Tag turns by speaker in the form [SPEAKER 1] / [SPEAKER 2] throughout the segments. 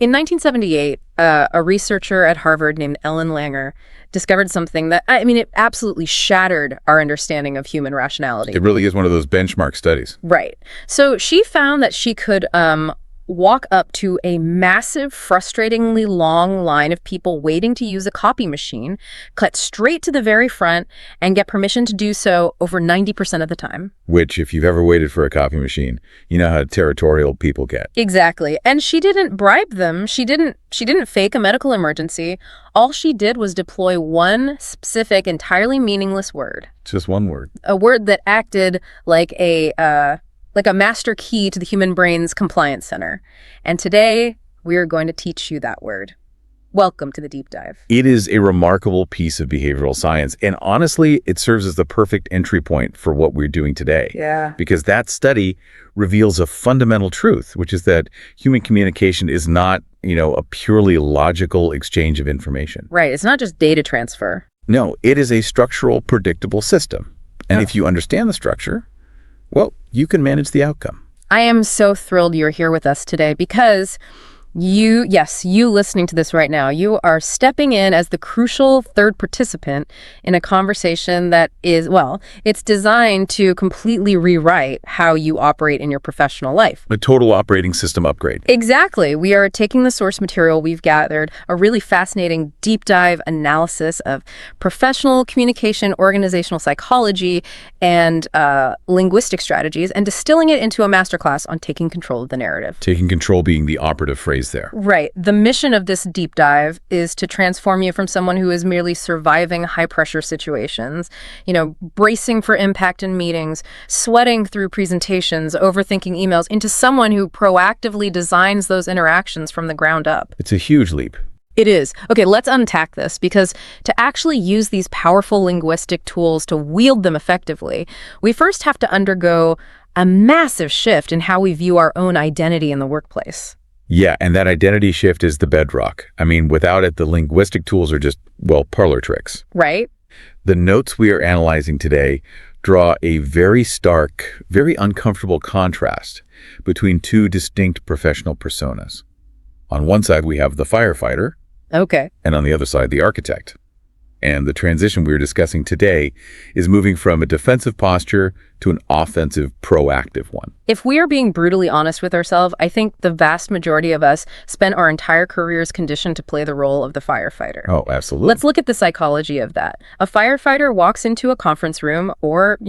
[SPEAKER 1] In 1978, a researcher at Harvard named Ellen Langer discovered something that, it absolutely shattered our understanding of human rationality.
[SPEAKER 2] It really is one of those benchmark studies.
[SPEAKER 1] Right. So she found that she could walk up to a massive, frustratingly long line of people waiting to use a copy machine, cut straight to the very front, and get permission to do so over 90% of the time.
[SPEAKER 2] Which, if you've ever waited for a copy machine, you know how territorial people get.
[SPEAKER 1] Exactly. And she didn't bribe them. She didn't fake a medical emergency. All she did was deploy one specific, entirely meaningless word.
[SPEAKER 2] Just one word.
[SPEAKER 1] A word that acted like a master key to the human brain's compliance center. And today, we are going to teach you that word. Welcome to the deep dive.
[SPEAKER 2] It is a remarkable piece of behavioral science. And honestly, it serves as the perfect entry point for what we're doing today.
[SPEAKER 1] Yeah.
[SPEAKER 2] Because that study reveals a fundamental truth, which is that human communication is not, a purely logical exchange of information.
[SPEAKER 1] Right. It's not just data transfer.
[SPEAKER 2] No, it is a structural, predictable system. And if you understand the structure, well, you can manage the outcome.
[SPEAKER 1] I am so thrilled you're here with us today because you listening to this right now, you are stepping in as the crucial third participant in a conversation that is, it's designed to completely rewrite how you operate in your professional life.
[SPEAKER 2] A total operating system upgrade.
[SPEAKER 1] Exactly. We are taking the source material we've gathered, a really fascinating deep dive analysis of professional communication, organizational psychology, and linguistic strategies, and distilling it into a masterclass on taking control of the narrative.
[SPEAKER 2] Taking control being the operative phrase there.
[SPEAKER 1] Right. The mission of this deep dive is to transform you from someone who is merely surviving high-pressure situations, bracing for impact in meetings, sweating through presentations, overthinking emails, into someone who proactively designs those interactions from the ground up.
[SPEAKER 2] It's a huge leap.
[SPEAKER 1] It is. Okay, let's unpack this, because to actually use these powerful linguistic tools to wield them effectively, we first have to undergo a massive shift in how we view our own identity in the workplace.
[SPEAKER 2] Yeah, and that identity shift is the bedrock. Without it, the linguistic tools are just, parlor tricks.
[SPEAKER 1] Right.
[SPEAKER 2] The notes we are analyzing today draw a very stark, very uncomfortable contrast between two distinct professional personas. On one side, we have the firefighter.
[SPEAKER 1] Okay.
[SPEAKER 2] And on the other side, the architect. And the transition we're discussing today is moving from a defensive posture to an offensive, proactive one.
[SPEAKER 1] If we are being brutally honest with ourselves, I think the vast majority of us spend our entire careers conditioned to play the role of the firefighter.
[SPEAKER 2] Oh, absolutely.
[SPEAKER 1] Let's look at the psychology of that. A firefighter walks into a conference room or,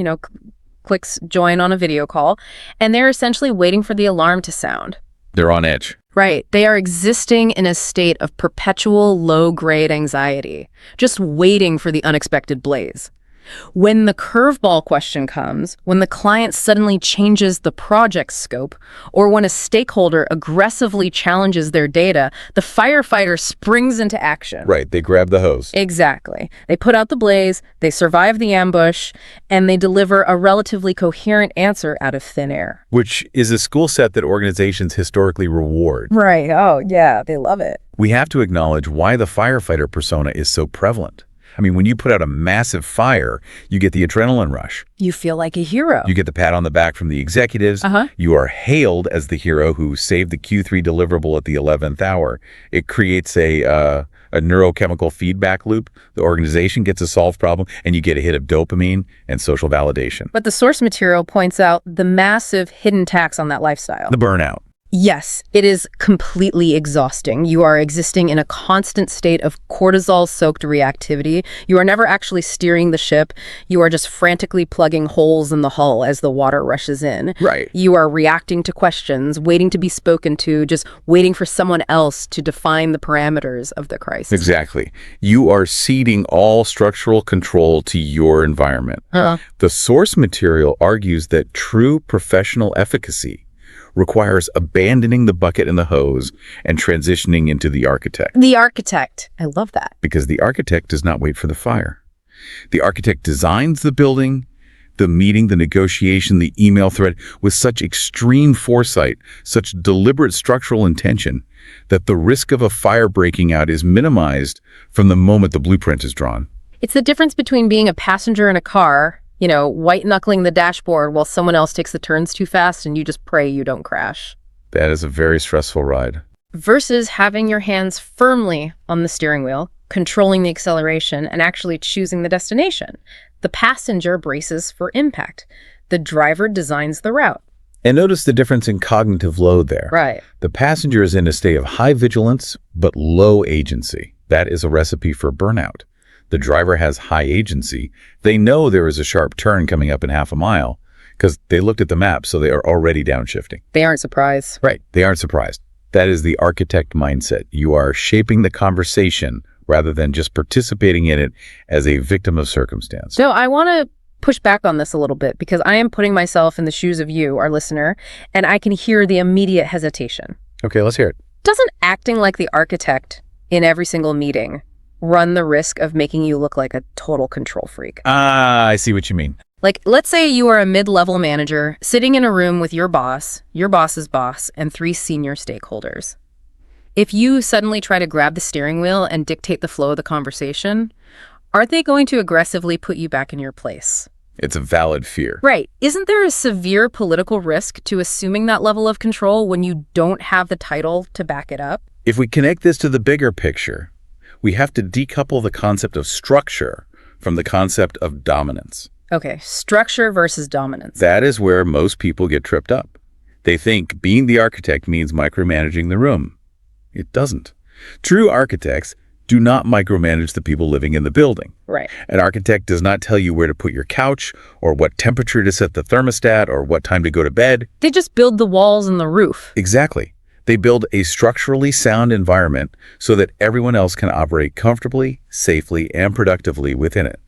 [SPEAKER 1] clicks join on a video call, and they're essentially waiting for the alarm to sound.
[SPEAKER 2] They're on edge.
[SPEAKER 1] Right. They are existing in a state of perpetual low-grade anxiety, just waiting for the unexpected blaze. When the curveball question comes, when the client suddenly changes the project scope, or when a stakeholder aggressively challenges their data, the firefighter springs into action.
[SPEAKER 2] Right, they grab the hose.
[SPEAKER 1] Exactly. They put out the blaze, they survive the ambush, and they deliver a relatively coherent answer out of thin air.
[SPEAKER 2] Which is a skill set that organizations historically reward.
[SPEAKER 1] Right. Oh, yeah, they love it.
[SPEAKER 2] We have to acknowledge why the firefighter persona is so prevalent. When you put out a massive fire, you get the adrenaline rush.
[SPEAKER 1] You feel like a hero.
[SPEAKER 2] You get the pat on the back from the executives. You are hailed as the hero who saved the Q3 deliverable at the 11th hour. It creates a neurochemical feedback loop. The organization gets a solved problem, and you get a hit of dopamine and social validation.
[SPEAKER 1] But the source material points out the massive hidden tax on that lifestyle.
[SPEAKER 2] The burnout.
[SPEAKER 1] Yes, it is completely exhausting. You are existing in a constant state of cortisol-soaked reactivity. You are never actually steering the ship. You are just frantically plugging holes in the hull as the water rushes in.
[SPEAKER 2] Right.
[SPEAKER 1] You are reacting to questions, waiting to be spoken to, just waiting for someone else to define the parameters of the crisis.
[SPEAKER 2] Exactly. You are ceding all structural control to your environment. The source material argues that true professional efficacy requires abandoning the bucket and the hose and transitioning into the architect.
[SPEAKER 1] The architect. I love that.
[SPEAKER 2] Because the architect does not wait for the fire. The architect designs the building, the meeting, the negotiation, the email thread with such extreme foresight, such deliberate structural intention, that the risk of a fire breaking out is minimized from the moment the blueprint is drawn.
[SPEAKER 1] It's the difference between being a passenger in a car, white-knuckling the dashboard while someone else takes the turns too fast and you just pray you don't crash.
[SPEAKER 2] That is a very stressful ride.
[SPEAKER 1] versus having your hands firmly on the steering wheel, controlling the acceleration, and actually choosing the destination. The passenger braces for impact. The driver designs the route.
[SPEAKER 2] And notice the difference in cognitive load there.
[SPEAKER 1] Right.
[SPEAKER 2] The passenger is in a state of high vigilance, but low agency. That is a recipe for burnout. The driver has high agency. They know there is a sharp turn coming up in half a mile because they looked at the map, so they are already downshifting.
[SPEAKER 1] They aren't surprised.
[SPEAKER 2] Right. They aren't surprised. That is the architect mindset. You are shaping the conversation rather than just participating in it as a victim of circumstance.
[SPEAKER 1] So I want to push back on this a little bit because I am putting myself in the shoes of you, our listener, and I can hear the immediate hesitation.
[SPEAKER 2] Okay, let's hear it.
[SPEAKER 1] Doesn't acting like the architect in every single meeting run the risk of making you look like a total control freak?
[SPEAKER 2] I see what you mean.
[SPEAKER 1] Like, let's say you are a mid-level manager sitting in a room with your boss's boss, and 3 senior stakeholders. If you suddenly try to grab the steering wheel and dictate the flow of the conversation, aren't they going to aggressively put you back in your place?
[SPEAKER 2] It's a valid fear.
[SPEAKER 1] Right. Isn't there a severe political risk to assuming that level of control when you don't have the title to back it up?
[SPEAKER 2] If we connect this to the bigger picture, we have to decouple the concept of structure from the concept of dominance.
[SPEAKER 1] Okay, structure versus dominance.
[SPEAKER 2] That is where most people get tripped up. They think being the architect means micromanaging the room. It doesn't. True architects do not micromanage the people living in the building.
[SPEAKER 1] Right.
[SPEAKER 2] An architect does not tell you where to put your couch or what temperature to set the thermostat or what time to go to bed.
[SPEAKER 1] They just build the walls and the roof.
[SPEAKER 2] Exactly. They build a structurally sound environment so that everyone else can operate comfortably, safely, and productively within it.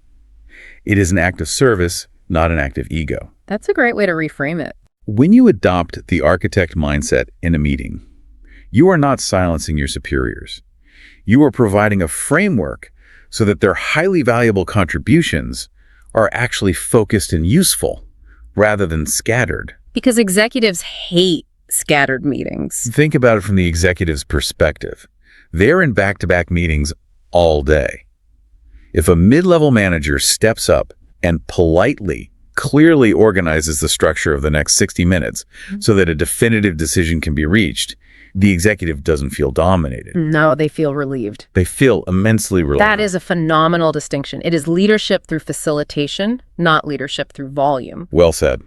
[SPEAKER 2] It is an act of service, not an act of ego.
[SPEAKER 1] That's a great way to reframe it.
[SPEAKER 2] When you adopt the architect mindset in a meeting, you are not silencing your superiors. You are providing a framework so that their highly valuable contributions are actually focused and useful rather than scattered.
[SPEAKER 1] Because executives hate scattered meetings.
[SPEAKER 2] Think about it from the executive's perspective. They're in back-to-back meetings all day. If a mid-level manager steps up and politely, clearly organizes the structure of the next 60 minutes so that a definitive decision can be reached, the executive doesn't feel dominated.
[SPEAKER 1] No, they feel relieved.
[SPEAKER 2] They feel immensely relieved.
[SPEAKER 1] That is a phenomenal distinction. It is leadership through facilitation, not leadership through volume.
[SPEAKER 2] Well said.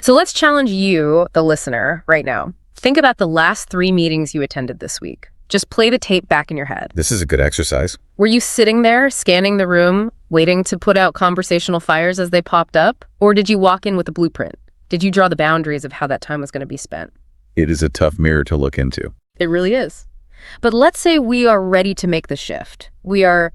[SPEAKER 1] So let's challenge you, the listener, right now. Think about the last 3 meetings you attended this week. Just play the tape back in your head.
[SPEAKER 2] This is a good exercise.
[SPEAKER 1] Were you sitting there, scanning the room, waiting to put out conversational fires as they popped up? Or did you walk in with a blueprint? Did you draw the boundaries of how that time was going to be spent?
[SPEAKER 2] It is a tough mirror to look into.
[SPEAKER 1] It really is. But let's say we are ready to make the shift. We are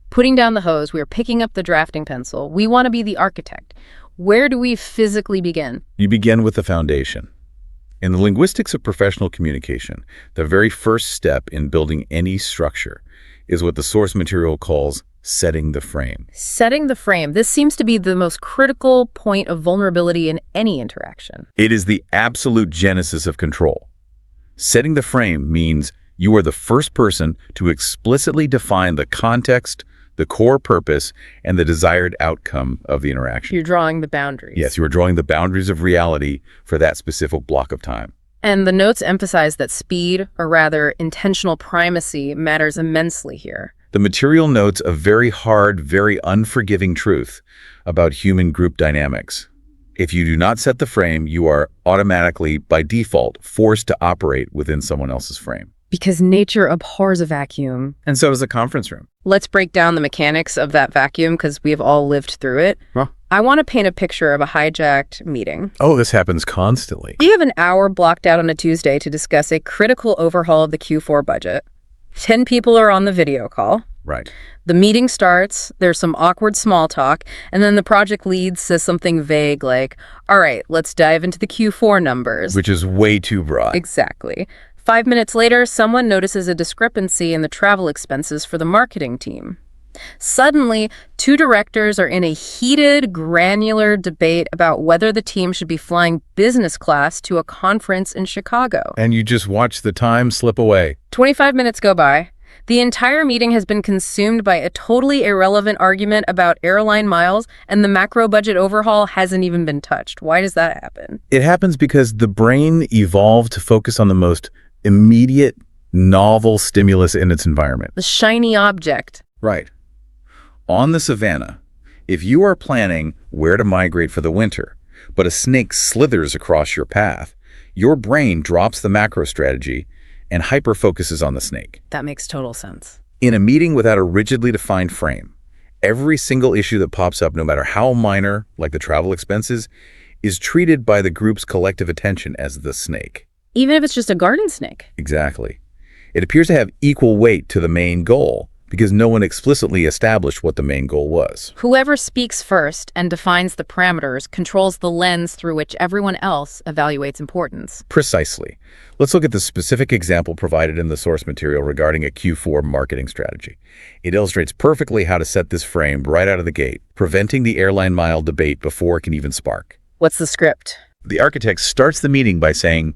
[SPEAKER 1] putting down the hose. We are picking up the drafting pencil. We want to be the architect. Where do we physically begin?
[SPEAKER 2] You begin with the foundation. In the linguistics of professional communication, the very first step in building any structure is what the source material calls setting the frame.
[SPEAKER 1] Setting the frame. This seems to be the most critical point of vulnerability in any interaction.
[SPEAKER 2] It is the absolute genesis of control. Setting the frame means you are the first person to explicitly define the context, the core purpose, and the desired outcome of the interaction.
[SPEAKER 1] You're drawing the boundaries.
[SPEAKER 2] Yes, you are drawing the boundaries of reality for that specific block of time.
[SPEAKER 1] And the notes emphasize that speed, or rather intentional primacy, matters immensely here.
[SPEAKER 2] The material notes a very hard, very unforgiving truth about human group dynamics. If you do not set the frame, you are automatically, by default, forced to operate within someone else's frame.
[SPEAKER 1] Because nature abhors a vacuum.
[SPEAKER 2] And so does a conference room.
[SPEAKER 1] Let's break down the mechanics of that vacuum because we've all lived through it.
[SPEAKER 2] Huh?
[SPEAKER 1] I want to paint a picture of a hijacked meeting.
[SPEAKER 2] Oh, this happens constantly.
[SPEAKER 1] You have an hour blocked out on a Tuesday to discuss a critical overhaul of the Q4 budget. 10 people are on the video call.
[SPEAKER 2] Right.
[SPEAKER 1] The meeting starts, there's some awkward small talk, and then the project lead says something vague like, all right, let's dive into the Q4 numbers.
[SPEAKER 2] Which is way too broad.
[SPEAKER 1] Exactly. 5 minutes later, someone notices a discrepancy in the travel expenses for the marketing team. Suddenly, 2 directors are in a heated, granular debate about whether the team should be flying business class to a conference in Chicago.
[SPEAKER 2] And you just watch the time slip away.
[SPEAKER 1] 25 minutes go by. The entire meeting has been consumed by a totally irrelevant argument about airline miles, and the macro budget overhaul hasn't even been touched. Why does that happen?
[SPEAKER 2] It happens because the brain evolved to focus on the most immediate, novel stimulus in its environment.
[SPEAKER 1] The shiny object.
[SPEAKER 2] Right. On the savannah, if you are planning where to migrate for the winter, but a snake slithers across your path, your brain drops the macro strategy and hyper-focuses on the snake.
[SPEAKER 1] That makes total sense.
[SPEAKER 2] In a meeting without a rigidly defined frame, every single issue that pops up, no matter how minor, like the travel expenses, is treated by the group's collective attention as the snake.
[SPEAKER 1] Even if it's just a garden snake.
[SPEAKER 2] Exactly. It appears to have equal weight to the main goal because no one explicitly established what the main goal was.
[SPEAKER 1] Whoever speaks first and defines the parameters controls the lens through which everyone else evaluates importance.
[SPEAKER 2] Precisely. Let's look at the specific example provided in the source material regarding a Q4 marketing strategy. It illustrates perfectly how to set this frame right out of the gate, preventing the airline mile debate before it can even spark.
[SPEAKER 1] What's the script?
[SPEAKER 2] The architect starts the meeting by saying,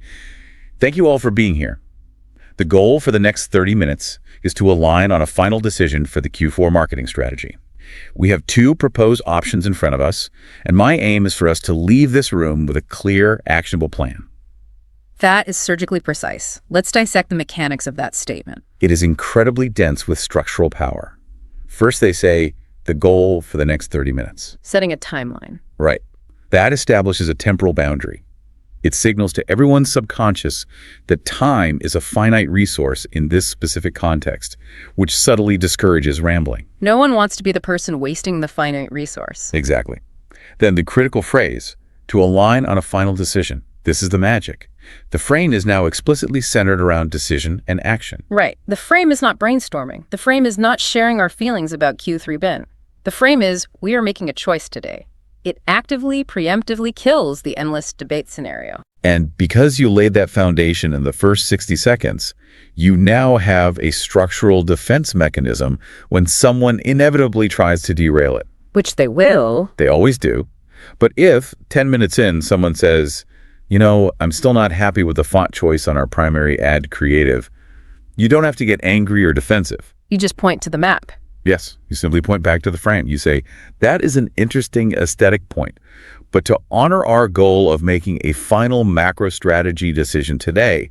[SPEAKER 2] "Thank you all for being here. The goal for the next 30 minutes is to align on a final decision for the Q4 marketing strategy. We have 2 proposed options in front of us, and my aim is for us to leave this room with a clear, actionable plan."
[SPEAKER 1] That is surgically precise. Let's dissect the mechanics of that statement.
[SPEAKER 2] It is incredibly dense with structural power. First, they say, the goal for the next 30 minutes.
[SPEAKER 1] Setting a timeline.
[SPEAKER 2] Right. That establishes a temporal boundary. It signals to everyone's subconscious that time is a finite resource in this specific context, which subtly discourages rambling.
[SPEAKER 1] No one wants to be the person wasting the finite resource.
[SPEAKER 2] Exactly. Then the critical phrase, to align on a final decision. This is the magic. The frame is now explicitly centered around decision and action.
[SPEAKER 1] Right. The frame is not brainstorming. The frame is not sharing our feelings about Q3 bin. The frame is, we are making a choice today. It actively, preemptively kills the endless debate scenario.
[SPEAKER 2] And because you laid that foundation in the first 60 seconds, you now have a structural defense mechanism when someone inevitably tries to derail it.
[SPEAKER 1] Which they will.
[SPEAKER 2] They always do. But if 10 minutes in, someone says, I'm still not happy with the font choice on our primary ad creative, you don't have to get angry or defensive.
[SPEAKER 1] You just point to the map.
[SPEAKER 2] Yes, you simply point back to the frame. You say, that is an interesting aesthetic point, but to honor our goal of making a final macro strategy decision today,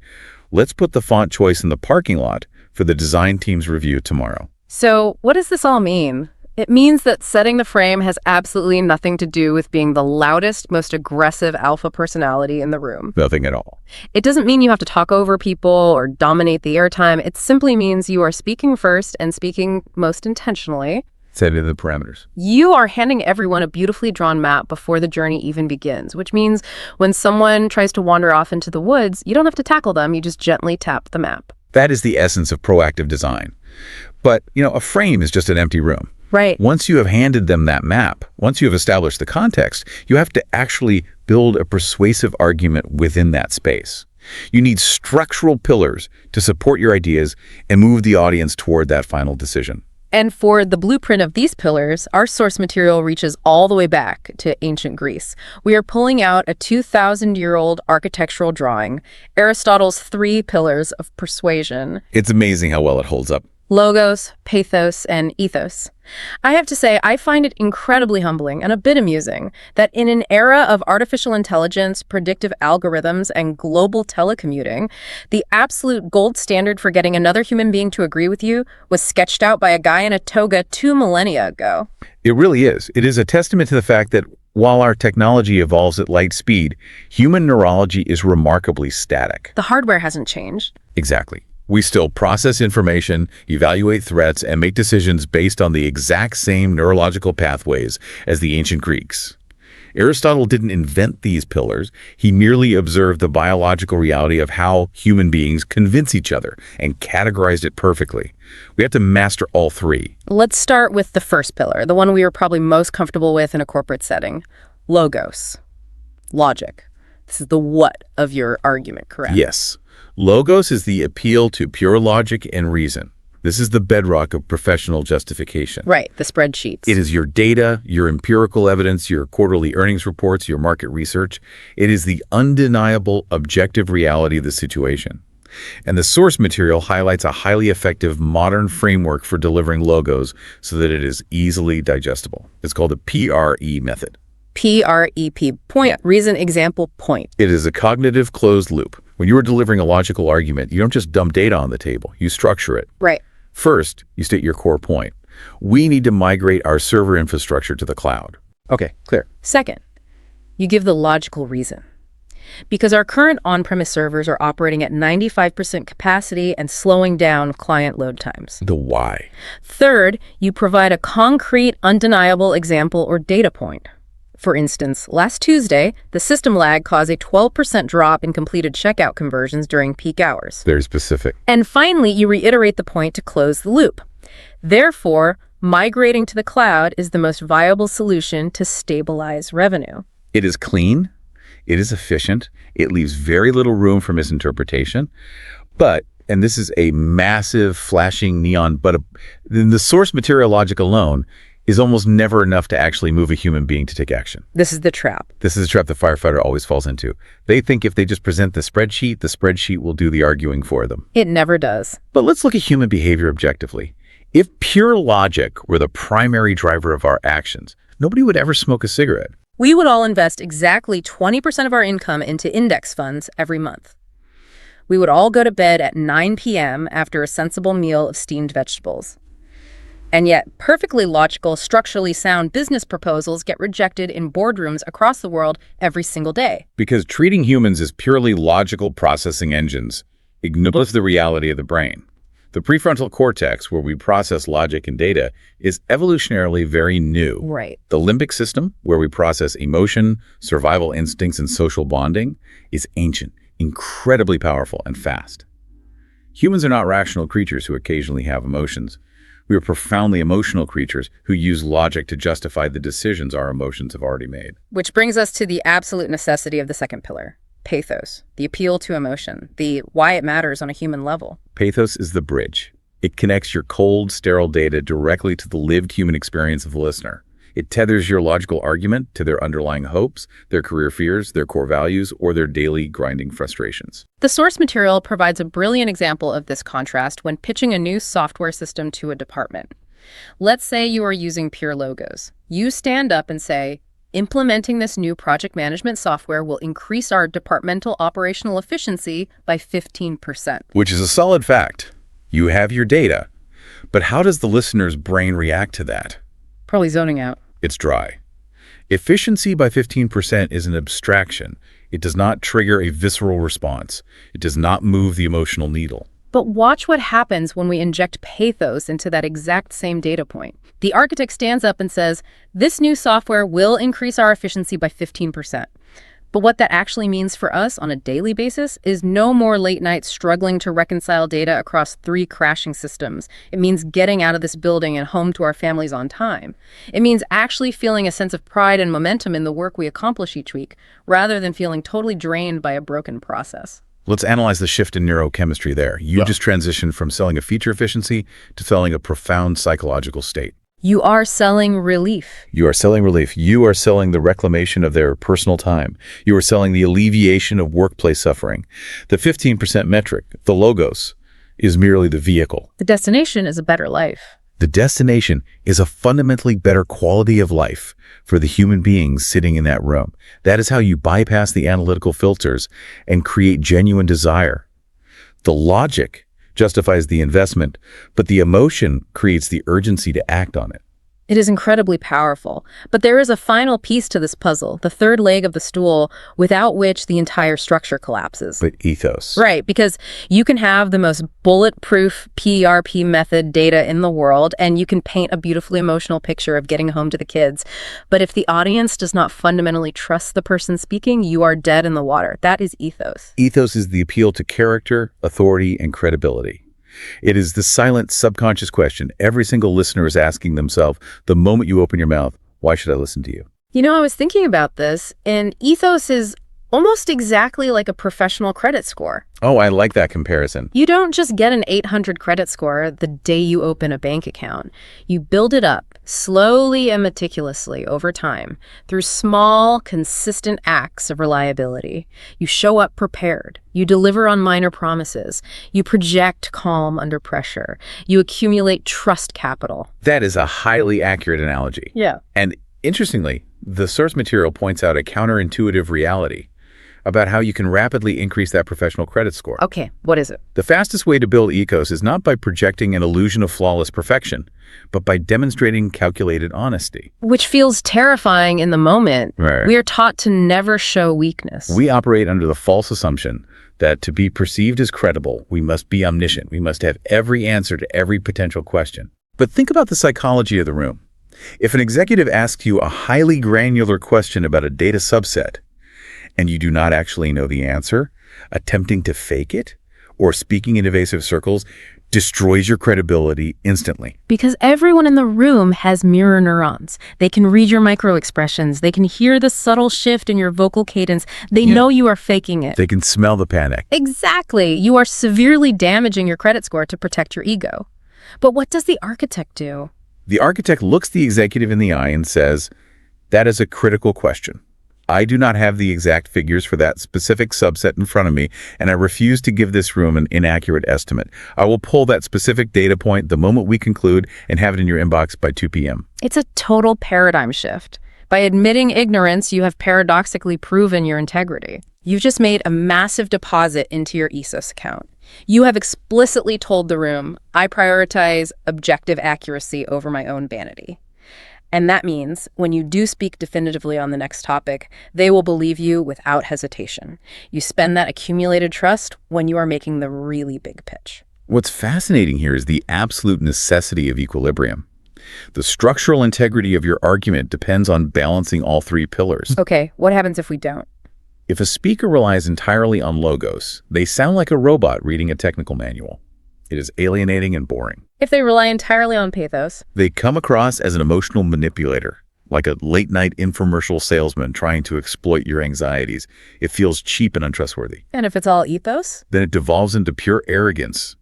[SPEAKER 2] let's put the font choice in the parking lot for the design team's review tomorrow.
[SPEAKER 1] So what does this all mean? It means that setting the frame has absolutely nothing to do with being the loudest, most aggressive alpha personality in the room.
[SPEAKER 2] Nothing at all.
[SPEAKER 1] It doesn't mean you have to talk over people or dominate the airtime. It simply means you are speaking first and speaking most intentionally.
[SPEAKER 2] Setting the parameters.
[SPEAKER 1] You are handing everyone a beautifully drawn map before the journey even begins, which means when someone tries to wander off into the woods, you don't have to tackle them. You just gently tap the map.
[SPEAKER 2] That is the essence of proactive design. But, a frame is just an empty room.
[SPEAKER 1] Right.
[SPEAKER 2] Once you have handed them that map, once you have established the context, you have to actually build a persuasive argument within that space. You need structural pillars to support your ideas and move the audience toward that final decision.
[SPEAKER 1] And for the blueprint of these pillars, our source material reaches all the way back to ancient Greece. We are pulling out a 2,000-year-old architectural drawing, Aristotle's 3 pillars of persuasion.
[SPEAKER 2] It's amazing how well it holds up.
[SPEAKER 1] Logos, pathos, and ethos. I have to say, I find it incredibly humbling and a bit amusing that in an era of artificial intelligence, predictive algorithms, and global telecommuting, the absolute gold standard for getting another human being to agree with you was sketched out by a guy in a toga 2 millennia ago.
[SPEAKER 2] It really is. It is a testament to the fact that while our technology evolves at light speed, human neurology is remarkably static.
[SPEAKER 1] The hardware hasn't changed.
[SPEAKER 2] Exactly. We still process information, evaluate threats, and make decisions based on the exact same neurological pathways as the ancient Greeks. Aristotle didn't invent these pillars. He merely observed the biological reality of how human beings convince each other and categorized it perfectly. We have to master all 3.
[SPEAKER 1] Let's start with the first pillar, the one we are probably most comfortable with in a corporate setting. Logos. Logic. This is the what of your argument, correct?
[SPEAKER 2] Yes. Logos is the appeal to pure logic and reason. This is the bedrock of professional justification.
[SPEAKER 1] Right, the spreadsheets.
[SPEAKER 2] It is your data, your empirical evidence, your quarterly earnings reports, your market research. It is the undeniable, objective reality of the situation. And the source material highlights a highly effective modern framework for delivering logos so that it is easily digestible. It's called the PRE method.
[SPEAKER 1] P-R-E-P, point, reason, example, point.
[SPEAKER 2] It is a cognitive closed loop. When you are delivering a logical argument, you don't just dump data on the table. You structure it.
[SPEAKER 1] Right.
[SPEAKER 2] First, you state your core point. We need to migrate our server infrastructure to the cloud. Okay, clear.
[SPEAKER 1] Second, you give the logical reason. Because our current on-premise servers are operating at 95% capacity and slowing down client load times.
[SPEAKER 2] The why.
[SPEAKER 1] Third, you provide a concrete, undeniable example or data point. For instance, last Tuesday, the system lag caused a 12% drop in completed checkout conversions during peak hours.
[SPEAKER 2] Very specific.
[SPEAKER 1] And finally, you reiterate the point to close the loop. Therefore, migrating to the cloud is the most viable solution to stabilize revenue.
[SPEAKER 2] It is clean. It is efficient. It leaves very little room for misinterpretation. But, and this is a massive flashing neon, but the source material logic alone is almost never enough to actually move a human being to take action.
[SPEAKER 1] This is the trap.
[SPEAKER 2] This is a trap the firefighter always falls into. They think if they just present the spreadsheet will do the arguing for them.
[SPEAKER 1] It never does.
[SPEAKER 2] But let's look at human behavior objectively. If pure logic were the primary driver of our actions, nobody would ever smoke a cigarette.
[SPEAKER 1] We would all invest exactly 20% of our income into index funds every month. We would all go to bed at 9 p.m. after a sensible meal of steamed vegetables. And yet, perfectly logical, structurally sound business proposals get rejected in boardrooms across the world every single day.
[SPEAKER 2] Because treating humans as purely logical processing engines ignores the reality of the brain. The prefrontal cortex, where we process logic and data, is evolutionarily very new.
[SPEAKER 1] Right.
[SPEAKER 2] The limbic system, where we process emotion, survival instincts, and social bonding, is ancient, incredibly powerful, and fast. Humans are not rational creatures who occasionally have emotions. We are profoundly emotional creatures who use logic to justify the decisions our emotions have already made.
[SPEAKER 1] Which brings us to the absolute necessity of the second pillar, pathos, the appeal to emotion, the why it matters on a human level.
[SPEAKER 2] Pathos is the bridge. It connects your cold, sterile data directly to the lived human experience of the listener. It tethers your logical argument to their underlying hopes, their career fears, their core values, or their daily grinding frustrations.
[SPEAKER 1] The source material provides a brilliant example of this contrast when pitching a new software system to a department. Let's say you are using pure logos. You stand up and say, implementing this new project management software will increase our departmental operational efficiency by 15%.
[SPEAKER 2] Which is a solid fact. You have your data. But how does the listener's brain react to that?
[SPEAKER 1] Probably zoning out.
[SPEAKER 2] It's dry. Efficiency by 15% is an abstraction. It does not trigger a visceral response. It does not move the emotional needle.
[SPEAKER 1] But watch what happens when we inject pathos into that exact same data point. The architect stands up and says, this new software will increase our efficiency by 15%. But what that actually means for us on a daily basis is no more late nights struggling to reconcile data across 3 crashing systems. It means getting out of this building and home to our families on time. It means actually feeling a sense of pride and momentum in the work we accomplish each week, rather than feeling totally drained by a broken process.
[SPEAKER 2] Let's analyze the shift in neurochemistry there. You just transitioned from selling a feature efficiency to selling a profound psychological state.
[SPEAKER 1] You are selling relief.
[SPEAKER 2] You are selling relief. You are selling the reclamation of their personal time. You are selling the alleviation of workplace suffering. The 15% metric, the logos, is merely the vehicle.
[SPEAKER 1] The destination is a better life.
[SPEAKER 2] The destination is a fundamentally better quality of life for the human beings sitting in that room. That is how you bypass the analytical filters and create genuine desire. The logic justifies the investment, but the emotion creates the urgency to act on it.
[SPEAKER 1] It is incredibly powerful, but there is a final piece to this puzzle, the third leg of the stool, without which the entire structure collapses.
[SPEAKER 2] But ethos.
[SPEAKER 1] Right, because you can have the most bulletproof PRP method data in the world, and you can paint a beautifully emotional picture of getting home to the kids. But if the audience does not fundamentally trust the person speaking, you are dead in the water. That is ethos.
[SPEAKER 2] Ethos is the appeal to character, authority, and credibility. It is the silent, subconscious question every single listener is asking themselves the moment you open your mouth, why should I listen to you?
[SPEAKER 1] You know, I was thinking about this, and ethos is almost exactly like a professional credit score.
[SPEAKER 2] Oh, I like that comparison.
[SPEAKER 1] You don't just get an 800 credit score the day you open a bank account. You build it up slowly and meticulously over time through small, consistent acts of reliability. You show up prepared. You deliver on minor promises. You project calm under pressure. You accumulate trust capital.
[SPEAKER 2] That is a highly accurate analogy.
[SPEAKER 1] Yeah.
[SPEAKER 2] And Interestingly, the source material points out a counterintuitive reality about how you can rapidly increase that professional credit score.
[SPEAKER 1] Okay, what is it?
[SPEAKER 2] The fastest way to build ethos is not by projecting an illusion of flawless perfection, but by demonstrating calculated honesty.
[SPEAKER 1] Which feels terrifying in the moment.
[SPEAKER 2] Right.
[SPEAKER 1] We are taught to never show weakness.
[SPEAKER 2] We operate under the false assumption that to be perceived as credible, we must be omniscient. We must have every answer to every potential question. But think about the psychology of the room. If an executive asks you a highly granular question about a data subset, and you do not actually know the answer, attempting to fake it or speaking in evasive circles destroys your credibility instantly.
[SPEAKER 1] Because everyone in the room has mirror neurons. They can read your microexpressions. They can hear the subtle shift in your vocal cadence. They know you are faking it.
[SPEAKER 2] They can smell the panic.
[SPEAKER 1] Exactly. You are severely damaging your credit score to protect your ego. But what does the architect do?
[SPEAKER 2] The architect looks the executive in the eye and says, "That is a critical question. I do not have the exact figures for that specific subset in front of me, and I refuse to give this room an inaccurate estimate. I will pull that specific data point the moment we conclude and have it in your inbox by 2 p.m.
[SPEAKER 1] It's a total paradigm shift. By admitting ignorance, you have paradoxically proven your integrity. You've just made a massive deposit into your ESOS account. You have explicitly told the room, I prioritize objective accuracy over my own vanity. And that means when you do speak definitively on the next topic, they will believe you without hesitation. You spend that accumulated trust when you are making the really big pitch.
[SPEAKER 2] What's fascinating here is the absolute necessity of equilibrium. The structural integrity of your argument depends on balancing all three pillars.
[SPEAKER 1] Okay, what happens if we don't?
[SPEAKER 2] If a speaker relies entirely on logos, they sound like a robot reading a technical manual. It is alienating and boring.
[SPEAKER 1] If they rely entirely on pathos?
[SPEAKER 2] They come across as an emotional manipulator, like a late-night infomercial salesman trying to exploit your anxieties. It feels cheap and untrustworthy.
[SPEAKER 1] And if it's all ethos?
[SPEAKER 2] Then it devolves into pure arrogance.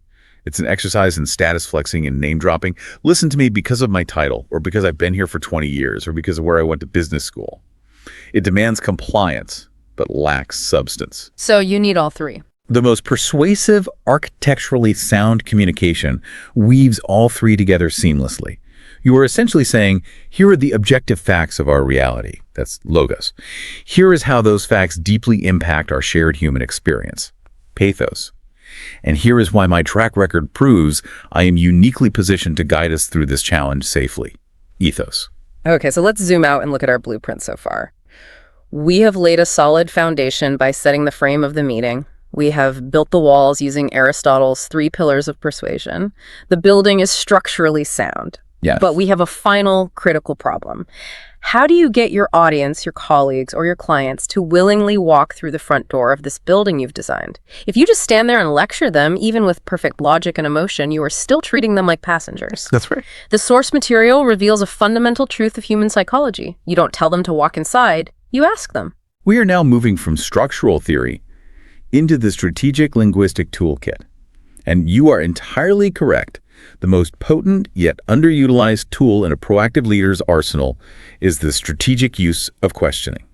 [SPEAKER 2] It's an exercise in status flexing and name dropping. Listen to me because of my title, or because I've been here for 20 years, or because of where I went to business school. It demands compliance, but lacks substance.
[SPEAKER 1] So you need all three.
[SPEAKER 2] The most persuasive, architecturally sound communication weaves all three together seamlessly. You are essentially saying, here are the objective facts of our reality. That's logos. Here is how those facts deeply impact our shared human experience. Pathos. And here is why my track record proves I am uniquely positioned to guide us through this challenge safely. Ethos.
[SPEAKER 1] Okay, so let's zoom out and look at our blueprint so far. We have laid a solid foundation by setting the frame of the meeting. We have built the walls using Aristotle's 3 pillars of persuasion. The building is structurally sound.
[SPEAKER 2] Yes.
[SPEAKER 1] But we have a final critical problem. How do you get your audience, your colleagues, or your clients to willingly walk through the front door of this building you've designed? If you just stand there and lecture them, even with perfect logic and emotion, you are still treating them like passengers.
[SPEAKER 2] That's right.
[SPEAKER 1] The source material reveals a fundamental truth of human psychology. You don't tell them to walk inside, you ask them.
[SPEAKER 2] We are now moving from structural theory into the strategic linguistic toolkit. And you are entirely correct. The most potent yet underutilized tool in a proactive leader's arsenal is the strategic use of questioning.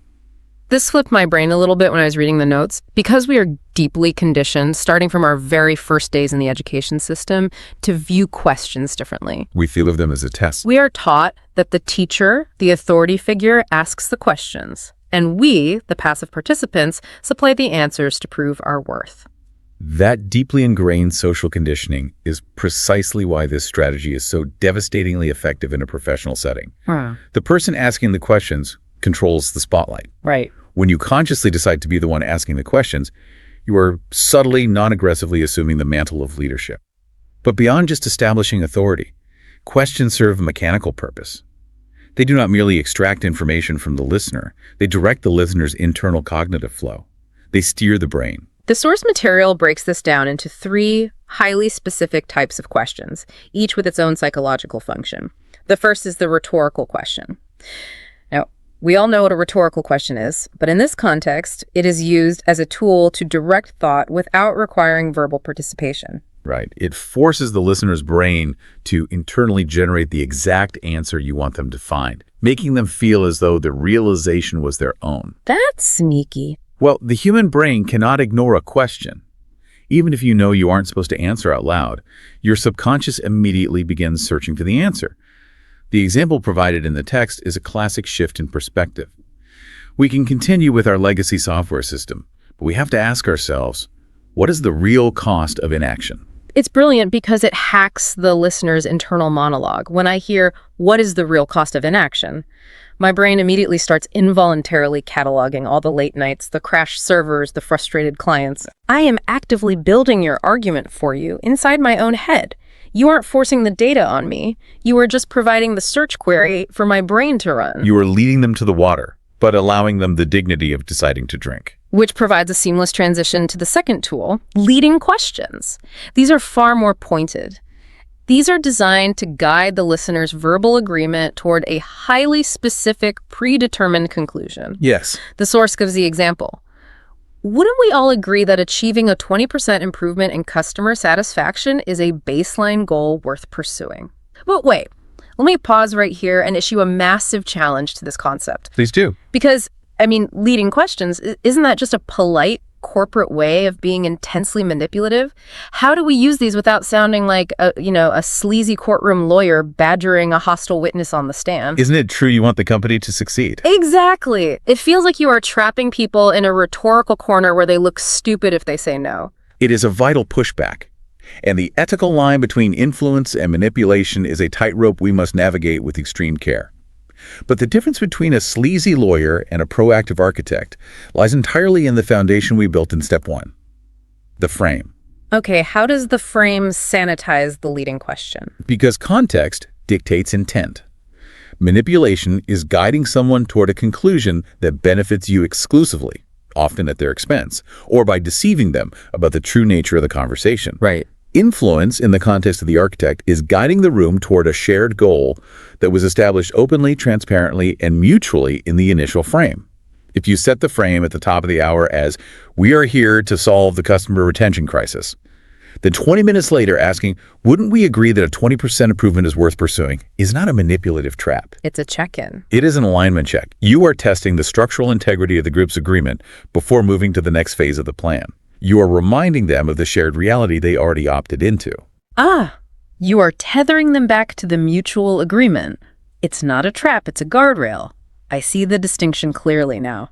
[SPEAKER 1] This flipped my brain a little bit when I was reading the notes. Because we are deeply conditioned, starting from our very first days in the education system, to view questions differently.
[SPEAKER 2] We think of them as a test.
[SPEAKER 1] We are taught that the teacher, the authority figure, asks the questions, and we, the passive participants, supply the answers to prove our worth.
[SPEAKER 2] That deeply ingrained social conditioning is precisely why this strategy is so devastatingly effective in a professional setting. The person asking the questions controls the spotlight.
[SPEAKER 1] Right.
[SPEAKER 2] When you consciously decide to be the one asking the questions, you are subtly, non-aggressively assuming the mantle of leadership. But beyond just establishing authority, questions serve a mechanical purpose. They do not merely extract information from the listener. They direct the listener's internal cognitive flow. They steer the brain.
[SPEAKER 1] The source material breaks this down into 3 highly specific types of questions, each with its own psychological function. The first is the rhetorical question. Now, we all know what a rhetorical question is, but in this context, it is used as a tool to direct thought without requiring verbal participation.
[SPEAKER 2] Right. It forces the listener's brain to internally generate the exact answer you want them to find, making them feel as though the realization was their own.
[SPEAKER 1] That's sneaky.
[SPEAKER 2] Well, the human brain cannot ignore a question. Even if you know you aren't supposed to answer out loud, your subconscious immediately begins searching for the answer. The example provided in the text is a classic shift in perspective. We can continue with our legacy software system, but we have to ask ourselves, what is the real cost of inaction?
[SPEAKER 1] It's brilliant because it hacks the listener's internal monologue. When I hear, what is the real cost of inaction? My brain immediately starts involuntarily cataloging all the late nights, the crashed servers, the frustrated clients. I am actively building your argument for you inside my own head. You aren't forcing the data on me. You are just providing the search query for my brain to run.
[SPEAKER 2] You are leading them to the water, but allowing them the dignity of deciding to drink.
[SPEAKER 1] Which provides a seamless transition to the second tool, leading questions. These are far more pointed. These are designed to guide the listener's verbal agreement toward a highly specific, predetermined conclusion.
[SPEAKER 2] Yes.
[SPEAKER 1] The source gives the example. Wouldn't we all agree that achieving a 20% improvement in customer satisfaction is a baseline goal worth pursuing? But wait, let me pause right here and issue a massive challenge to this concept.
[SPEAKER 2] Please do.
[SPEAKER 1] Because, leading questions, isn't that just a polite corporate way of being intensely manipulative? How do we use these without sounding like a sleazy courtroom lawyer badgering a hostile witness on the stand?
[SPEAKER 2] Isn't it true you want the company to succeed?
[SPEAKER 1] Exactly. It feels like you are trapping people in a rhetorical corner where they look stupid if they say no.
[SPEAKER 2] It is a vital pushback. And the ethical line between influence and manipulation is a tightrope we must navigate with extreme care. But the difference between a sleazy lawyer and a proactive architect lies entirely in the foundation we built in step 1, the frame.
[SPEAKER 1] Okay, how does the frame sanitize the leading question?
[SPEAKER 2] Because context dictates intent. Manipulation is guiding someone toward a conclusion that benefits you exclusively, often at their expense, or by deceiving them about the true nature of the conversation.
[SPEAKER 1] Right.
[SPEAKER 2] Influence, in the context of the architect, is guiding the room toward a shared goal that was established openly, transparently, and mutually in the initial frame. If you set the frame at the top of the hour as, we are here to solve the customer retention crisis, then 20 minutes later asking, wouldn't we agree that a 20% improvement is worth pursuing, is not a manipulative trap.
[SPEAKER 1] It's a check-in.
[SPEAKER 2] It is an alignment check. You are testing the structural integrity of the group's agreement before moving to the next phase of the plan. You are reminding them of the shared reality they already opted into.
[SPEAKER 1] You are tethering them back to the mutual agreement. It's not a trap, it's a guardrail. I see the distinction clearly now.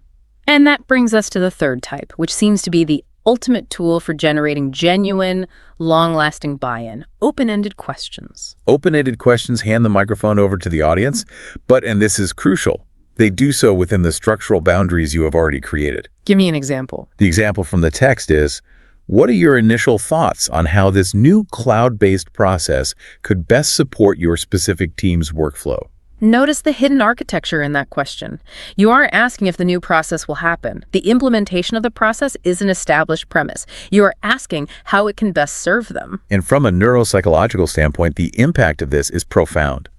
[SPEAKER 1] And that brings us to the third type, which seems to be the ultimate tool for generating genuine, long-lasting buy-in, open-ended questions.
[SPEAKER 2] Open-ended questions hand the microphone over to the audience, but, and this is crucial, they do so within the structural boundaries you have already created.
[SPEAKER 1] Give me an example.
[SPEAKER 2] The example from the text is, what are your initial thoughts on how this new cloud-based process could best support your specific team's workflow?
[SPEAKER 1] Notice the hidden architecture in that question. You aren't asking if the new process will happen. The implementation of the process is an established premise. You are asking how it can best serve them.
[SPEAKER 2] And from a neuropsychological standpoint, the impact of this is profound.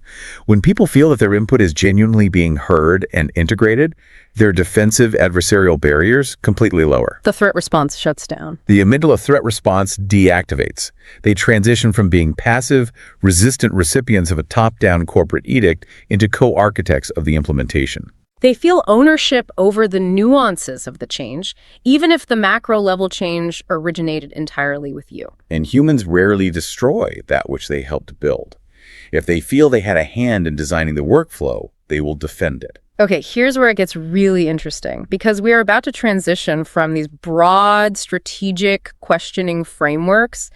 [SPEAKER 2] When people feel that their input is genuinely being heard and integrated, their defensive adversarial barriers completely lower.
[SPEAKER 1] The threat response shuts down.
[SPEAKER 2] The amygdala threat response deactivates. They transition from being passive, resistant recipients of a top-down corporate edict into co-architects of the implementation.
[SPEAKER 1] They feel ownership over the nuances of the change, even if the macro-level change originated entirely with you.
[SPEAKER 2] And humans rarely destroy that which they helped build. If they feel they had a hand in designing the workflow, they will defend it.
[SPEAKER 1] Okay, here's where it gets really interesting, because we are about to transition from these broad, strategic questioning frameworks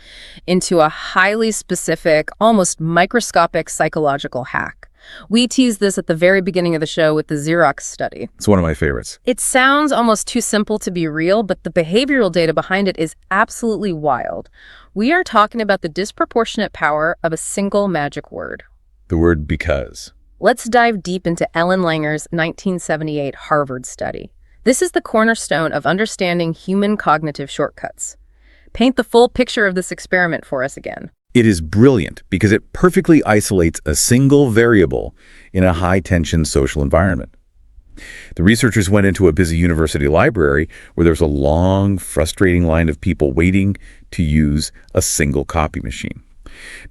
[SPEAKER 1] into a highly specific, almost microscopic psychological hack. We teased this at the very beginning of the show with the Xerox study.
[SPEAKER 2] It's one of my favorites.
[SPEAKER 1] It sounds almost too simple to be real, but the behavioral data behind it is absolutely wild. We are talking about the disproportionate power of a single magic word.
[SPEAKER 2] The word because.
[SPEAKER 1] Let's dive deep into Ellen Langer's 1978 Harvard study. This is the cornerstone of understanding human cognitive shortcuts. Paint the full picture of this experiment for us again.
[SPEAKER 2] It is brilliant because it perfectly isolates a single variable in a high-tension social environment. The researchers went into a busy university library where there's a long, frustrating line of people waiting to use a single copy machine.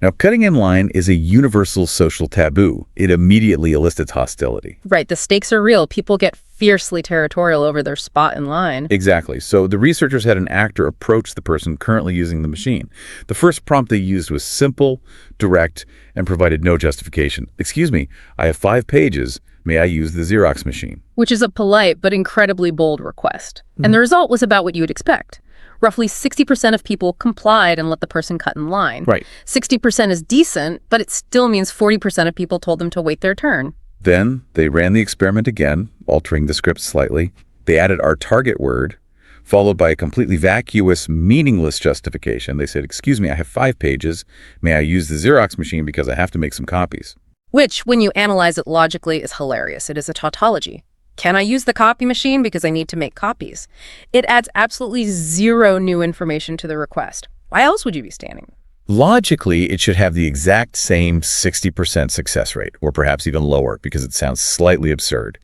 [SPEAKER 2] Now, cutting in line is a universal social taboo. It immediately elicits hostility.
[SPEAKER 1] Right, the stakes are real. People get fiercely territorial over their spot in line.
[SPEAKER 2] Exactly. So the researchers had an actor approach the person currently using the machine. The first prompt they used was simple, direct, and provided no justification. "Excuse me, I have 5 pages. May I use the Xerox machine?"
[SPEAKER 1] Which is a polite but incredibly bold request. And the result was about what you would expect. Roughly 60% of people complied and let the person cut in line.
[SPEAKER 2] Right.
[SPEAKER 1] 60% is decent, but it still means 40% of people told them to wait their turn.
[SPEAKER 2] Then they ran the experiment again, altering the script slightly. They added our target word, followed by a completely vacuous, meaningless justification. They said, "Excuse me, I have 5 pages. May I use the Xerox machine because I have to make some copies?"
[SPEAKER 1] Which, when you analyze it logically, is hilarious. It is a tautology. Can I use the copy machine because I need to make copies? It adds absolutely zero new information to the request. Why else would you be standing?
[SPEAKER 2] Logically, it should have the exact same 60% success rate, or perhaps even lower, because it sounds slightly absurd.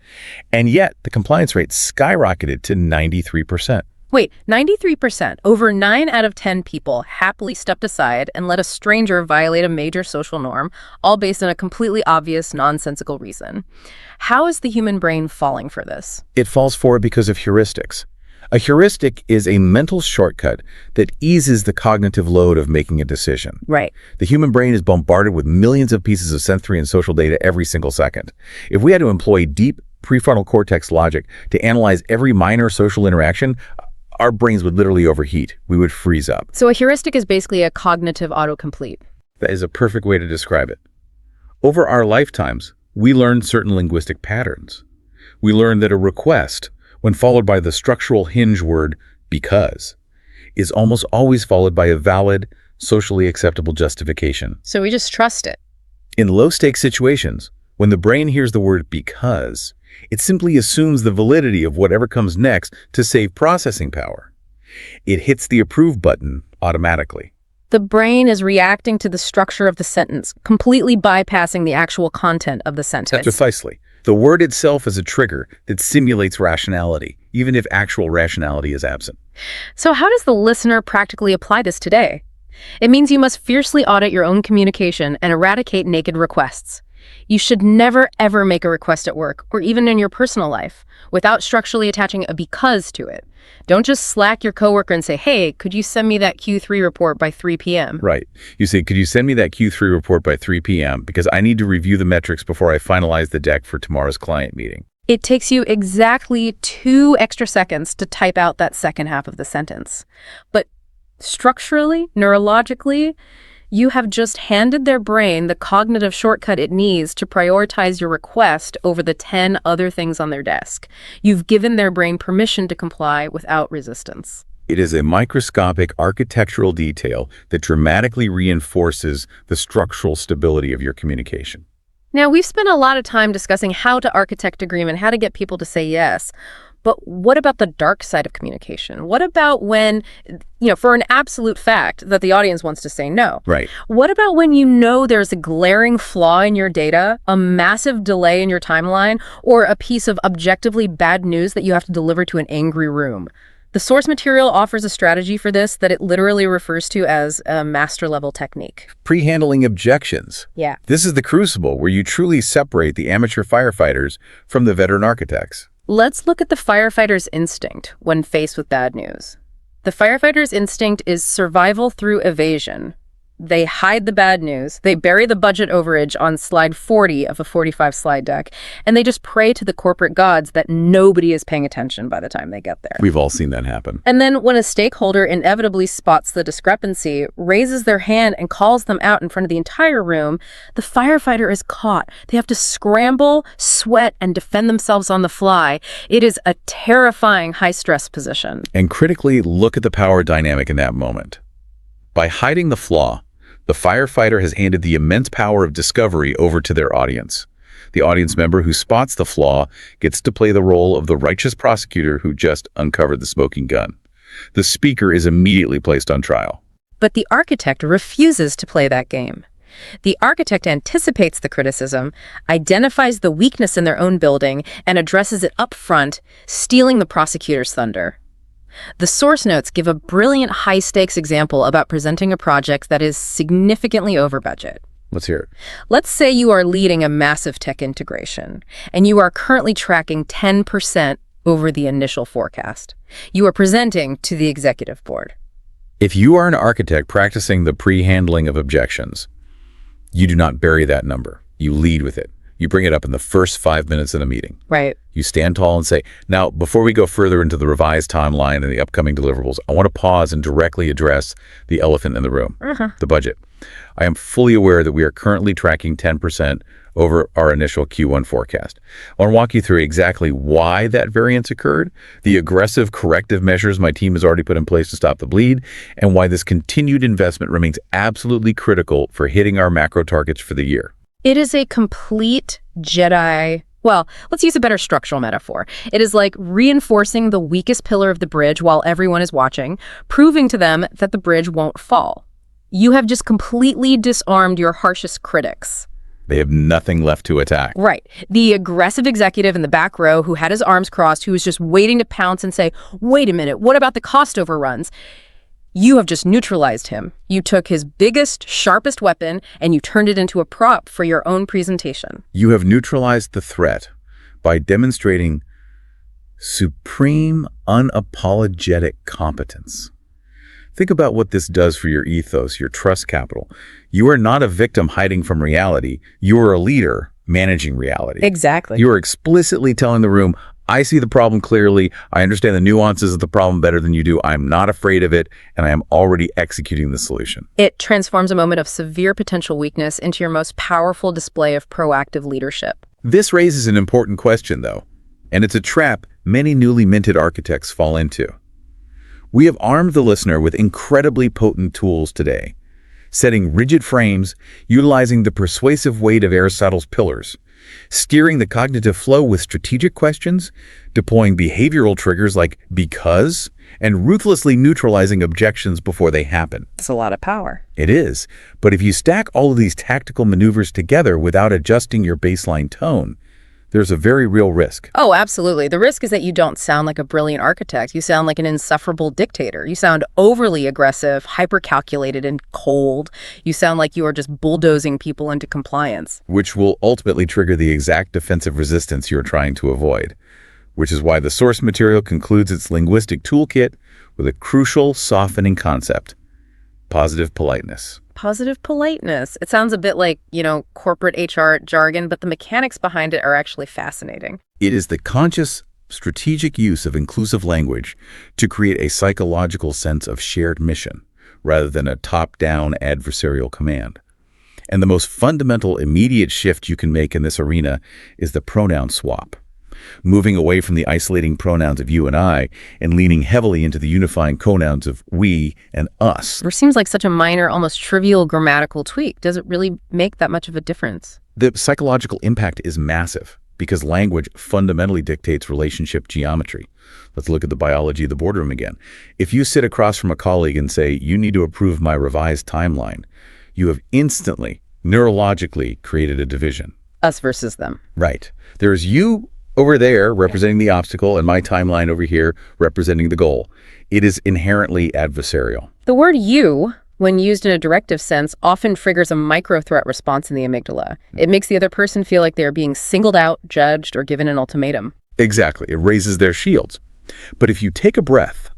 [SPEAKER 2] And yet, the compliance rate skyrocketed to 93%.
[SPEAKER 1] Wait, 93%, over 9 out of 10 people happily stepped aside and let a stranger violate a major social norm, all based on a completely obvious, nonsensical reason. How is the human brain falling for this?
[SPEAKER 2] It falls for it because of heuristics. A heuristic is a mental shortcut that eases the cognitive load of making a decision.
[SPEAKER 1] Right.
[SPEAKER 2] The human brain is bombarded with millions of pieces of sensory and social data every single second. If we had to employ deep prefrontal cortex logic to analyze every minor social interaction, our brains would literally overheat. We would freeze up.
[SPEAKER 1] So a heuristic is basically a cognitive autocomplete.
[SPEAKER 2] That is a perfect way to describe it. Over our lifetimes, we learn certain linguistic patterns. We learn that a request, when followed by the structural hinge word "because," is almost always followed by a valid, socially acceptable justification.
[SPEAKER 1] So we just trust it.
[SPEAKER 2] In low-stakes situations, when the brain hears the word "because," it simply assumes the validity of whatever comes next to save processing power. It hits the approve button automatically.
[SPEAKER 1] The brain is reacting to the structure of the sentence, completely bypassing the actual content of the sentence.
[SPEAKER 2] Precisely. The word itself is a trigger that simulates rationality, even if actual rationality is absent.
[SPEAKER 1] So how does the listener practically apply this today? It means you must fiercely audit your own communication and eradicate naked requests. You should never, ever make a request at work, or even in your personal life, without structurally attaching a because to it. Don't just slack your coworker and say, "Hey, could you send me that Q3 report by 3 p.m.?
[SPEAKER 2] Right. You say, "Could you send me that Q3 report by 3 p.m. because I need to review the metrics before I finalize the deck for tomorrow's client meeting."
[SPEAKER 1] It takes you exactly 2 extra seconds to type out that second half of the sentence. But structurally, neurologically, you have just handed their brain the cognitive shortcut it needs to prioritize your request over the 10 other things on their desk. You've given their brain permission to comply without resistance.
[SPEAKER 2] It is a microscopic architectural detail that dramatically reinforces the structural stability of your communication.
[SPEAKER 1] Now, we've spent a lot of time discussing how to architect agreement, how to get people to say yes. But what about the dark side of communication? What about when, for an absolute fact that the audience wants to say no?
[SPEAKER 2] Right.
[SPEAKER 1] What about when you know there's a glaring flaw in your data, a massive delay in your timeline, or a piece of objectively bad news that you have to deliver to an angry room? The source material offers a strategy for this that it literally refers to as a master-level technique.
[SPEAKER 2] Pre-handling objections.
[SPEAKER 1] Yeah.
[SPEAKER 2] This is the crucible where you truly separate the amateur firefighters from the veteran architects.
[SPEAKER 1] Let's look at the firefighter's instinct when faced with bad news. The firefighter's instinct is survival through evasion. They hide the bad news, they bury the budget overage on slide 40 of a 45 slide deck, and they just pray to the corporate gods that nobody is paying attention by the time they get there.
[SPEAKER 2] We've all seen that happen.
[SPEAKER 1] And then when a stakeholder inevitably spots the discrepancy, raises their hand and calls them out in front of the entire room, the firefighter is caught. They have to scramble, sweat, and defend themselves on the fly. It is a terrifying high-stress position.
[SPEAKER 2] And critically, look at the power dynamic in that moment. By hiding the flaw, the firefighter has handed the immense power of discovery over to their audience. The audience member who spots the flaw gets to play the role of the righteous prosecutor who just uncovered the smoking gun. The speaker is immediately placed on trial.
[SPEAKER 1] But the architect refuses to play that game. The architect anticipates the criticism, identifies the weakness in their own building, and addresses it up front, stealing the prosecutor's thunder. The source notes give a brilliant high-stakes example about presenting a project that is significantly over budget.
[SPEAKER 2] Let's hear it.
[SPEAKER 1] Let's say you are leading a massive tech integration, and you are currently tracking 10% over the initial forecast. You are presenting to the executive board.
[SPEAKER 2] If you are an architect practicing the pre-handling of objections, you do not bury that number. You lead with it. You bring it up in the first 5 minutes of the meeting.
[SPEAKER 1] Right.
[SPEAKER 2] You stand tall and say, now, before we go further into the revised timeline and the upcoming deliverables, I want to pause and directly address the elephant in the room, the budget. I am fully aware that we are currently tracking 10% over our initial Q1 forecast. I want to walk you through exactly why that variance occurred, the aggressive corrective measures my team has already put in place to stop the bleed, and why this continued investment remains absolutely critical for hitting our macro targets for the year.
[SPEAKER 1] It is a complete Jedi. Well, let's use a better structural metaphor. It is like reinforcing the weakest pillar of the bridge while everyone is watching, proving to them that the bridge won't fall. You have just completely disarmed your harshest critics.
[SPEAKER 2] They have nothing left to attack.
[SPEAKER 1] Right. The aggressive executive in the back row who had his arms crossed, who was just waiting to pounce and say, wait a minute, what about the cost overruns? You have just neutralized him. You took his biggest, sharpest weapon and you turned it into a prop for your own presentation.
[SPEAKER 2] You have neutralized the threat by demonstrating supreme, unapologetic competence. Think about what this does for your ethos, your trust capital. You are not a victim hiding from reality. You are a leader managing reality.
[SPEAKER 1] Exactly.
[SPEAKER 2] You are explicitly telling the room, I see the problem clearly. I understand the nuances of the problem better than you do. I'm not afraid of it, and I am already executing the solution.
[SPEAKER 1] It transforms a moment of severe potential weakness into your most powerful display of proactive leadership.
[SPEAKER 2] This raises an important question, though, and it's a trap many newly minted architects fall into. We have armed the listener with incredibly potent tools today, setting rigid frames, utilizing the persuasive weight of Aristotle's pillars, steering the cognitive flow with strategic questions, deploying behavioral triggers like because, and ruthlessly neutralizing objections before they happen.
[SPEAKER 1] That's a lot of power.
[SPEAKER 2] It is, but if you stack all of these tactical maneuvers together without adjusting your baseline tone, there's a very real risk.
[SPEAKER 1] Oh, absolutely. The risk is that you don't sound like a brilliant architect. You sound like an insufferable dictator. You sound overly aggressive, hyper-calculated, and cold. You sound like you are just bulldozing people into compliance.
[SPEAKER 2] Which will ultimately trigger the exact defensive resistance you're trying to avoid. Which is why the source material concludes its linguistic toolkit with a crucial softening concept: positive politeness.
[SPEAKER 1] Positive politeness. It sounds a bit like, corporate HR jargon, but the mechanics behind it are actually fascinating.
[SPEAKER 2] It is the conscious, strategic use of inclusive language to create a psychological sense of shared mission, rather than a top-down adversarial command. And the most fundamental immediate shift you can make in this arena is the pronoun swap. Moving away from the isolating pronouns of you and I and leaning heavily into the unifying pronouns of we and us.
[SPEAKER 1] It seems like such a minor, almost trivial grammatical tweak. Does it really make that much of a difference?
[SPEAKER 2] The psychological impact is massive because language fundamentally dictates relationship geometry. Let's look at the biology of the boardroom again. If you sit across from a colleague and say, you need to approve my revised timeline, you have instantly, neurologically created a division.
[SPEAKER 1] Us versus them.
[SPEAKER 2] Right. There's you over there representing the obstacle and my timeline over here representing the goal. It is inherently adversarial.
[SPEAKER 1] The word you, when used in a directive sense, often triggers a micro-threat response in the amygdala. It makes the other person feel like they're being singled out, judged, or given an ultimatum.
[SPEAKER 2] Exactly. It raises their shields. But if you take a breath,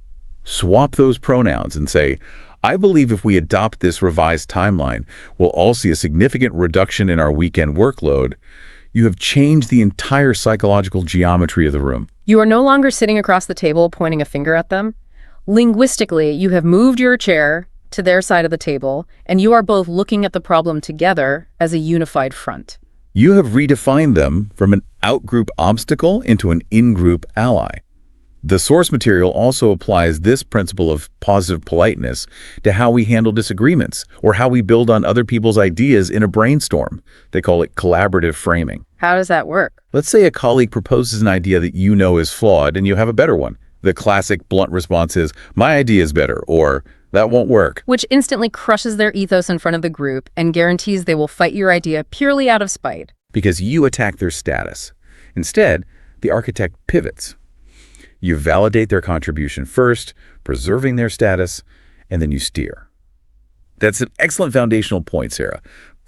[SPEAKER 2] swap those pronouns and say, I believe if we adopt this revised timeline, we'll all see a significant reduction in our weekend workload, you have changed the entire psychological geometry of the room.
[SPEAKER 1] You are no longer sitting across the table pointing a finger at them. Linguistically, you have moved your chair to their side of the table, and you are both looking at the problem together as a unified front.
[SPEAKER 2] You have redefined them from an out-group obstacle into an in-group ally. The source material also applies this principle of positive politeness to how we handle disagreements or how we build on other people's ideas in a brainstorm. They call it collaborative framing.
[SPEAKER 1] How does that work?
[SPEAKER 2] Let's say a colleague proposes an idea that you know is flawed and you have a better one. The classic blunt response is, my idea is better, or that won't work.
[SPEAKER 1] Which instantly crushes their ethos in front of the group and guarantees they will fight your idea purely out of spite.
[SPEAKER 2] Because you attack their status. Instead, the architect pivots. You validate their contribution first, preserving their status, and then you steer. That's an excellent foundational point, Sarah.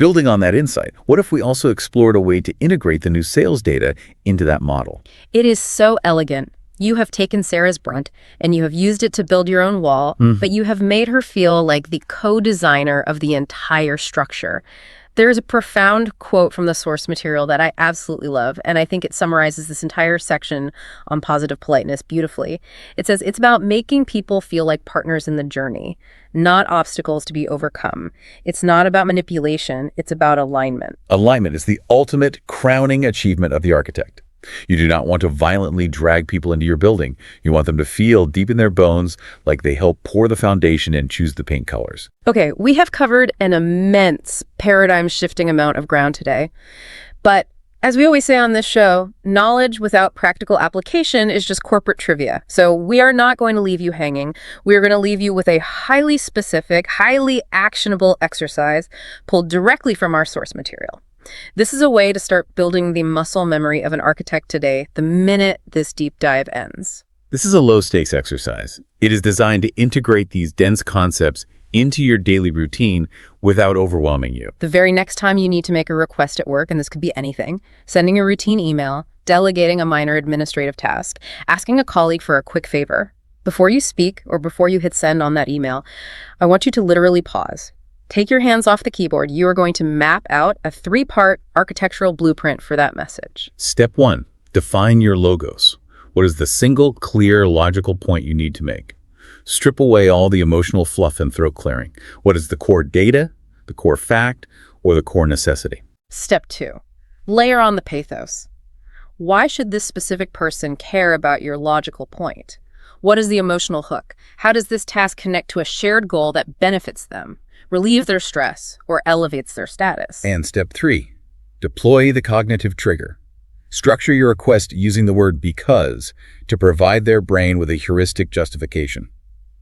[SPEAKER 2] Building on that insight, what if we also explored a way to integrate the new sales data into that model?
[SPEAKER 1] It is so elegant. You have taken Sarah's brunt and you have used it to build your own wall, but you have made her feel like the co-designer of the entire structure. There is a profound quote from the source material that I absolutely love, and I think it summarizes this entire section on positive politeness beautifully. It says, it's about making people feel like partners in the journey, not obstacles to be overcome. It's not about manipulation, it's about alignment.
[SPEAKER 2] Alignment is the ultimate crowning achievement of the architect. You do not want to violently drag people into your building. You want them to feel deep in their bones like they help pour the foundation and choose the paint colors.
[SPEAKER 1] Okay, we have covered an immense paradigm-shifting amount of ground today. But as we always say on this show, knowledge without practical application is just corporate trivia. So we are not going to leave you hanging. We are going to leave you with a highly specific, highly actionable exercise pulled directly from our source material. This is a way to start building the muscle memory of an architect today the minute this deep dive ends.
[SPEAKER 2] This is a low-stakes exercise. It is designed to integrate these dense concepts into your daily routine without overwhelming you.
[SPEAKER 1] The very next time you need to make a request at work, and this could be anything, sending a routine email, delegating a minor administrative task, asking a colleague for a quick favor. Before you speak or before you hit send on that email, I want you to literally pause. Take your hands off the keyboard. You are going to map out a 3-part architectural blueprint for that message.
[SPEAKER 2] Step 1, define your logos. What is the single, clear, logical point you need to make? Strip away all the emotional fluff and throat clearing. What is the core data, the core fact, or the core necessity?
[SPEAKER 1] Step 2, layer on the pathos. Why should this specific person care about your logical point? What is the emotional hook? How does this task connect to a shared goal that benefits them, relieves their stress, or elevates their status?
[SPEAKER 2] And step 3, deploy the cognitive trigger. Structure your request using the word because to provide their brain with a heuristic justification.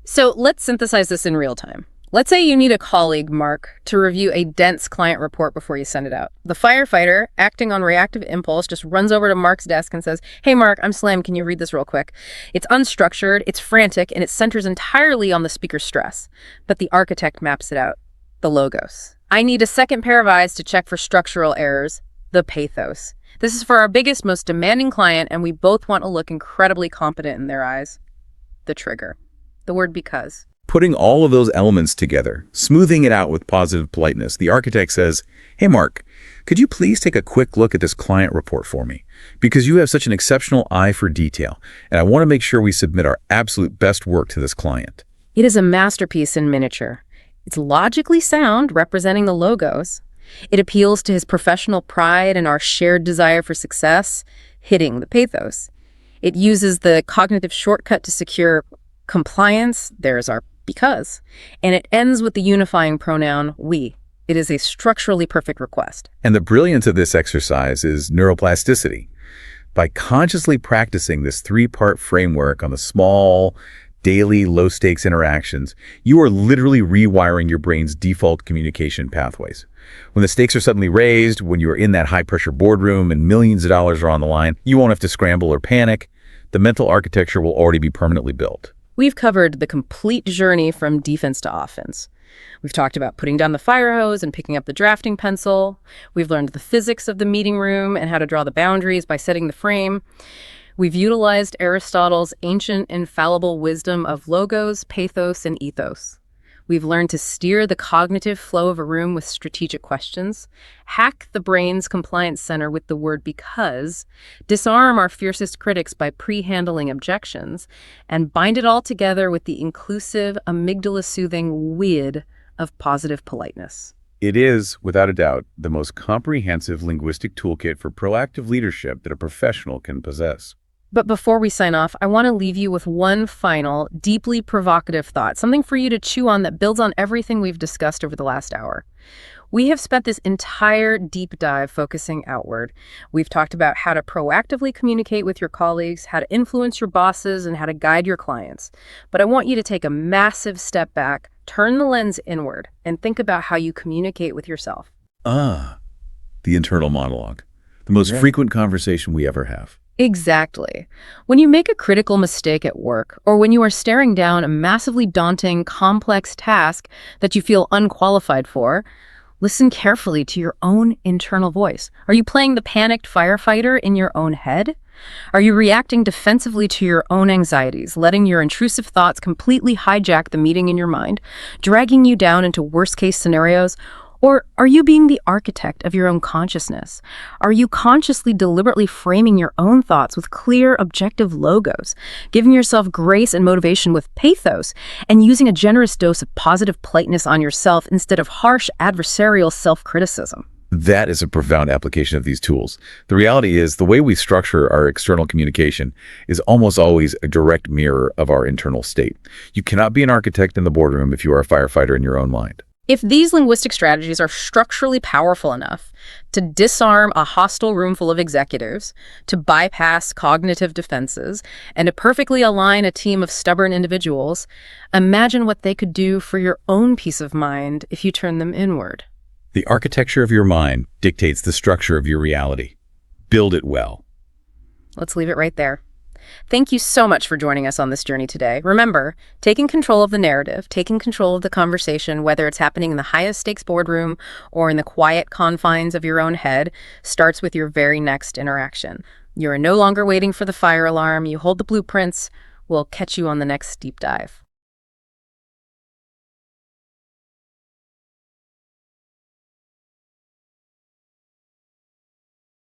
[SPEAKER 1] So let's synthesize this in real time. Let's say you need a colleague, Mark, to review a dense client report before you send it out. The firefighter, acting on reactive impulse, just runs over to Mark's desk and says, "Hey, Mark, I'm Slam. Can you read this real quick?" It's unstructured, it's frantic, and it centers entirely on the speaker's stress. But the architect maps it out, the logos. I need a second pair of eyes to check for structural errors, the pathos. This is for our biggest, most demanding client, and we both want to look incredibly competent in their eyes. The trigger. The word because.
[SPEAKER 2] Putting all of those elements together, smoothing it out with positive politeness, the architect says, "Hey, Mark, could you please take a quick look at this client report for me? Because you have such an exceptional eye for detail, and I want to make sure we submit our absolute best work to this client."
[SPEAKER 1] It is a masterpiece in miniature. It's logically sound, representing the logos. It appeals to his professional pride and our shared desire for success, hitting the pathos. It uses the cognitive shortcut to secure compliance, there's our because, and it ends with the unifying pronoun we. It is a structurally perfect request.
[SPEAKER 2] And the brilliance of this exercise is neuroplasticity. By consciously practicing this 3-part framework on the small, daily, low-stakes interactions, you are literally rewiring your brain's default communication pathways. When the stakes are suddenly raised, when you are in that high-pressure boardroom and millions of dollars are on the line, you won't have to scramble or panic. The mental architecture will already be permanently built.
[SPEAKER 1] We've covered the complete journey from defense to offense. We've talked about putting down the fire hose and picking up the drafting pencil. We've learned the physics of the meeting room and how to draw the boundaries by setting the frame. We've utilized Aristotle's ancient infallible wisdom of logos, pathos, and ethos. We've learned to steer the cognitive flow of a room with strategic questions, hack the brain's compliance center with the word because, disarm our fiercest critics by pre-handling objections, and bind it all together with the inclusive, amygdala-soothing WID of positive politeness.
[SPEAKER 2] It is, without a doubt, the most comprehensive linguistic toolkit for proactive leadership that a professional can possess.
[SPEAKER 1] But before we sign off, I want to leave you with one final, deeply provocative thought, something for you to chew on that builds on everything we've discussed over the last hour. We have spent this entire deep dive focusing outward. We've talked about how to proactively communicate with your colleagues, how to influence your bosses, and how to guide your clients. But I want you to take a massive step back, turn the lens inward, and think about how you communicate with yourself.
[SPEAKER 2] The internal monologue. The most frequent conversation we ever have.
[SPEAKER 1] Exactly. When you make a critical mistake at work, or when you are staring down a massively daunting, complex task that you feel unqualified for, Listen carefully to your own internal voice. Are you playing the panicked firefighter in your own head? Are you reacting defensively to your own anxieties, letting your intrusive thoughts completely hijack the meeting in your mind, dragging you down into worst-case scenarios? Or are you being the architect of your own consciousness? Are you consciously, deliberately framing your own thoughts with clear, objective logos, giving yourself grace and motivation with pathos, and using a generous dose of positive politeness on yourself instead of harsh, adversarial self-criticism?
[SPEAKER 2] That is a profound application of these tools. The reality is the way we structure our external communication is almost always a direct mirror of our internal state. You cannot be an architect in the boardroom if you are a firefighter in your own mind.
[SPEAKER 1] If these linguistic strategies are structurally powerful enough to disarm a hostile room full of executives, to bypass cognitive defenses, and to perfectly align a team of stubborn individuals, imagine what they could do for your own peace of mind if you turn them inward.
[SPEAKER 2] The architecture of your mind dictates the structure of your reality. Build it well.
[SPEAKER 1] Let's leave it right there. Thank you so much for joining us on this journey today. Remember, taking control of the narrative, taking control of the conversation, whether it's happening in the highest stakes boardroom or in the quiet confines of your own head, starts with your very next interaction. You're no longer waiting for the fire alarm. You hold the blueprints. We'll catch you on the next deep dive.